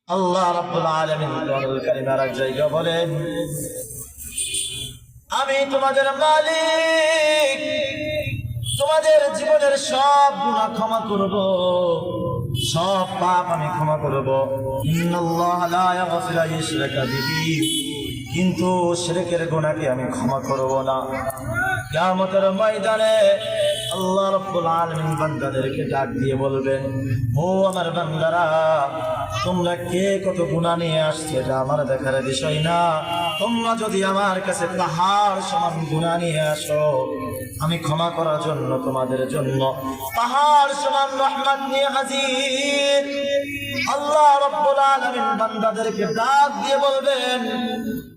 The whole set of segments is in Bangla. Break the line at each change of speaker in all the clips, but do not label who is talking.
আল্লাহ রাব্বুল আলামিন কোরআনুল কারীমের এক জায়গায় বলেন, আমি তোমাদের মালিক, তোমাদের জীবনের সব গুনাহ ক্ষমা করব, সব পাপ আমি ক্ষমা করব। ইন্নাল্লাহা লা ইয়াগফিরু ইশরাকা বিহি, কিন্তু শিরকের গুনাহকে আমি ক্ষমা করব না। কিয়ামতের ময়দানে আল্লাহ রাব্বুল আলামিন বান্দাদেরকে ডাক দিয়ে বলবেন, ও আমার বান্দারা, তোমরা কে কত গুনাহ নিয়ে আসছো এটা আমার দেখার বিষয় না। তোমরা যদি আমার কাছে পাহাড় সমান গুনাহ নিয়ে আসো, আমি ক্ষমা করার জন্য তোমাদের জন্য পাহাড় সমান রহমত নিয়ে হাজির। আল্লাহ রাব্বুল আলামিন বান্দাদেরকে ডাক দিয়ে বলবেন,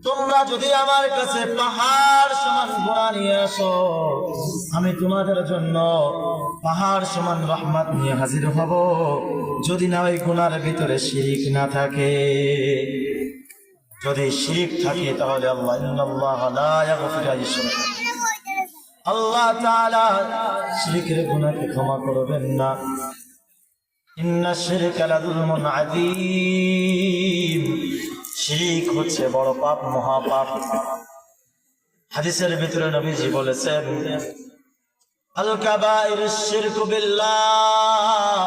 তোমরা যদি আমার কাছে পাহাড় সমান গুনাহ নিয়ে আসো, আমি তোমাদের জন্য পাহাড় সমান রহমত নিয়ে হাজির হব, যদি না ওই গুনার ভিতরে শিরিক না থাকে। যদি শিরিক থাকে তাহলে আল্লাহ ইন্নাল্লাহা লা ইয়াগফিরু ইশরাকা, আল্লাহ তাআলা শিরকের গুনাহকে ক্ষমা করবেন না। ইন্নাশ শিরকা লাযুলমুন আযীম, শিরিক হচ্ছে বড় পাপ, মহাপাপ। হাদিসের ভিতরে নবীজি বলেছেন, আল কাবাইরুশ শিরকু বিল্লাহ।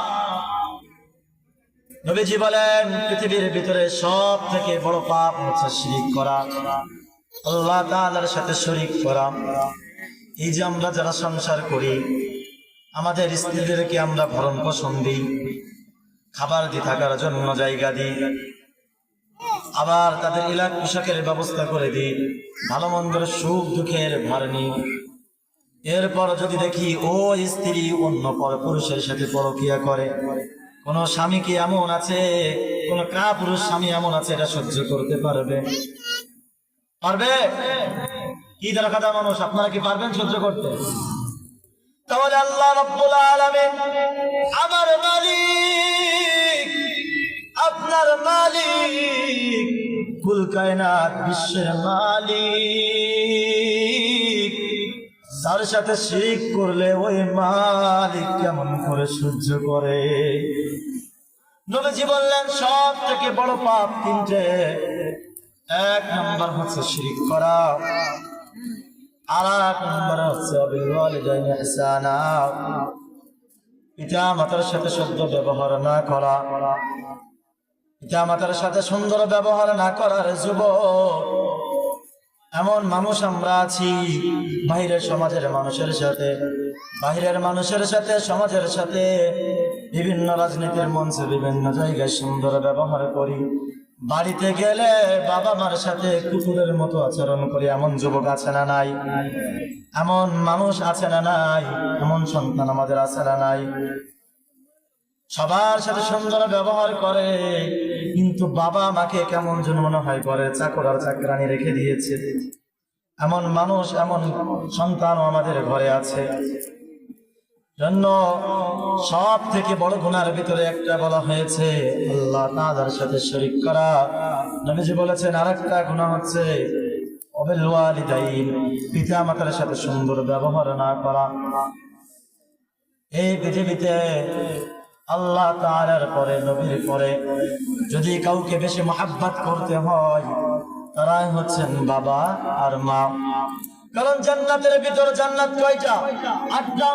নবীজি বলেন, পৃথিবীর ভিতরে সব থেকে বড় পাপ হচ্ছে শিরিক করা, আল্লাহ তাআলার সাথে শরীক করা। এই যে আমরা যারা সংসার করি, আমাদের স্ত্রীদেরকে আমরা ভরণ পোষণ দিই, খাবার দিয়ে থাকার জন্য জায়গা দিই, আবার তাদের ইলাক পোশাকের ব্যবস্থা করে দিই, ভালো মন্দের সুখ দুঃখের ভার নিই। এরপর যদি দেখি ও স্ত্রী অন্য পুরুষের সাথে পরকীয়া করে, কোন স্বামী কি এমন আছে, কোন কাপুরুষ স্বামী এমন আছে, এটা সহ্য করতে পারবে? কি দরকার মানুষ, আপনারা কি পারবেন সহ্য করতে? তাহলে আল্লাহ রাব্বুল আলামিন আমার মালিক, আপনার মালিক, কুল কায়নাত বিশ্বের মালিক, তার সাথে শিরক করলে ওই মালিক কেমন করে সহ্য করে? নবীজি বললেন, সব থেকে বড় পাপ তিনটে। এক নম্বর হচ্ছে শিরক করা, আর এক নম্বর হচ্ছে বিল ওয়ালিদাইনি ইহসানা, পিতা মাতার সাথে শুদ্ধ ব্যবহার না করা, পিতা মাতার সাথে সুন্দর ব্যবহার না করার যুবক এমন মানুষ আমরা আছি, বাইরের সমাজের মানুষের সাথে, বাইরের মানুষের সাথে, সমাজের সাথে, বিভিন্ন রাজনীতির মঞ্চে, বিভিন্ন জায়গায় সুন্দর ব্যবহার করি, বাড়িতে গেলে বাবা মার সাথে কুকুরের মতো আচরণ করি। এমন যুবক আছে না নাই? এমন মানুষ আছে না নাই? এমন সন্তান আমাদের আছে না নাই? সবার সাথে সুন্দর ব্যবহার করে, কিন্তু বাবা মাকে কেমন যেন মনে হয় করে চাকর আর চাকরানি রেখে দিয়েছে। এমন মানুষ, এমন সন্তান আমাদের ঘরে আছে। জন্য সব থেকে বড় গুনার ভিতরে একটা বলা হয়েছে আল্লাহ তাআলার সাথে শরীক করা। নবীজি বলেছেন, আরেকটা গুনাহ হচ্ছে অবিল ওয়ালিদাইন, পিতা মাতার সাথে সুন্দর ব্যবহার না করা। এই পৃথিবীতে আল্লাহ তাআলার পরে, নবীর পরে যদি কাউকে বেশি মহব্বত করতে হয়, তারাই হচ্ছেন বাবা আর মা। কারণ জান্নাতের ভিতর, জান্নাত কয়টা? 8টা।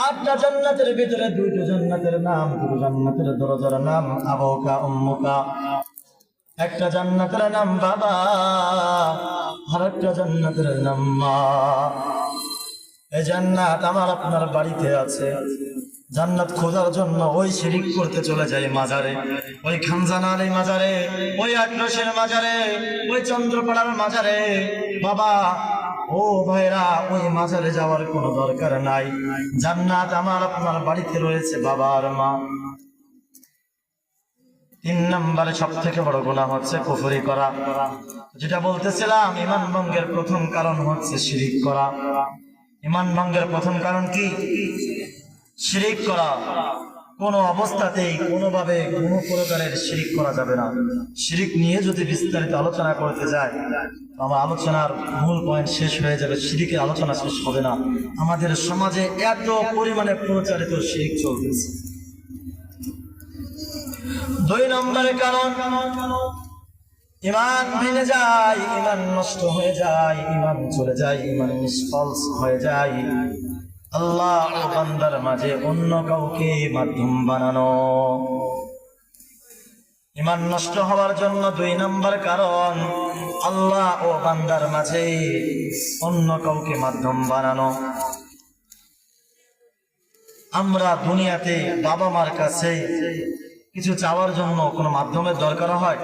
8টা জান্নাতের ভিতরে 2টা জান্নাতের নাম, 2 জান্নাতের দরজার নাম আবুকা উম্মুকা। একটা জান্নাতের নাম বাবা, আর একটা জান্নাতের নাম মা। এই জান্নাত আমার আপনার বাড়িতে আছে। জান্নাত খোঁজার জন্য ওই শিরিক করতে চলে যায় মাজারে, ওই খানজানার এই মাজারে, ওই আটরসের মাজারে, ওই চন্দ্রপাড়ার মাজারে। বাবা ও ভাইরা, ওই মাজারে যাওয়ার কোনো দরকার নাই। জান্নাত আমার আপনার বাড়িতে রয়েছে, বাবা আর মা। 3 নম্বরে সব থেকে বড় গুনাহ হচ্ছে কুফরি করা। যেটা বলতেছিলাম, ঈমান ভঙ্গের প্রথম কারণ হচ্ছে শিরিক করা। ঈমান ভঙ্গের প্রথম কারণ কি? শিরিক করা। কোন অবস্থাতেই, কোনোভাবে, কোনো প্রকারের শিরিক করা যাবে না। শিরিক নিয়ে যদি বিস্তারিত আলোচনা করতে যায়, আমার আলোচনার মূল পয়েন্ট শেষ হয়ে যাবে, শিরিকের আলোচনা শেষ হবে না। আমাদের সমাজে এত পরিমাণে প্রচারিত শিরিক চলতেছে। দুই নম্বরের কারণ, ইমান ভেঙে যায়, ইমান নষ্ট হয়ে যায়, ইমান চলে যায়, ইমান নিষ্ফল হয়ে যায় আল্লাহ ও বান্দার মাঝে অন্য কাউকে মাধ্যম বানানো। ইমান নষ্ট হওয়ার জন্য দুই নম্বর কারণ, আল্লাহ ও বান্দার মাঝে অন্য কাউকে মাধ্যম বানানো। আমরা দুনিয়াতে বাবা মার কাছে কিছু চাওয়ার জন্য কোনো মাধ্যমের দরকার হয়?